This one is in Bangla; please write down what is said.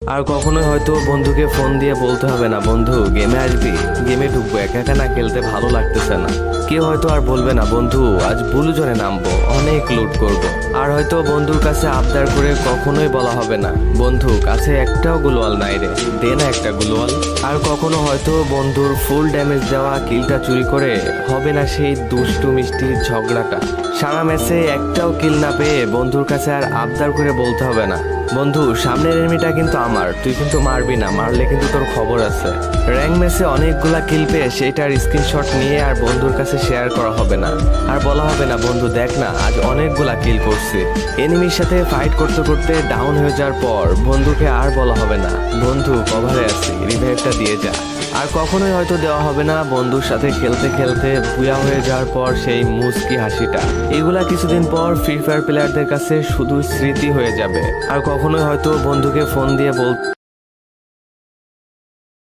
আর কখনোই হয়তো বন্ধুকে ফোন দিয়ে বলতে হবে না, বন্ধু গেমে আসবি, গেমে ঢুকবো, একা একা না খেলতে ভালো লাগতেছে না। কেউ হয়তো আর বলবে না, বন্ধু আজ ব্লু জোনে নামবো, অনেক লুট করব। আর হয়তো বন্ধুর কাছে আবদার করে কখনোই বলা হবে না, বন্ধু কাছে একটাও গুলোয়াল নাই রে, দে না একটা গুলোয়াল। আর কখনো হয়তো বন্ধুর ফুল ড্যামেজ দেওয়া কিলটা চুরি করে হবে না সেই দুষ্টু মিষ্টি ঝগড়াটা। সারা ম্যাচে একটাও কিল না পেয়ে বন্ধুর কাছে আর আবদার করে বলতে হবে না, বন্ধু সামনের এনিমিটা কিন্তু আমার, তুই কিন্তু মারবি না, মারলে কিন্তু তোর খবর আছে। র্যাঙ্ক ম্যাচে অনেকগুলা কিল পেয়ে সেইটার স্ক্রিনশট নিয়ে আর বন্ধুর কাছে শেয়ার করা হবে না। আর বলা হবে না, বন্ধু দেখ না আজ অনেকগুলা কিল করছি। এনিমির সাথে ফাইট করতে করতে ডাউন হয়ে যাওয়ার পর বন্ধুকে আর বলা হবে না, বন্ধু কভারে আছি, রিভাইভটা দিয়ে যা। আর কখনোই হয়তো দেওয়া হবে না বন্ধুর সাথে খেলতে খেলতে বুয়া হয়ে যাওয়ার পর সেই মুচকি হাসিটা। এগুলা কিছুদিন পর ফ্রি ফায়ার প্লেয়ারদের কাছে শুধু স্মৃতি হয়ে যাবে। আর কখনোই হয়তো বন্ধুকে ফোন দিয়ে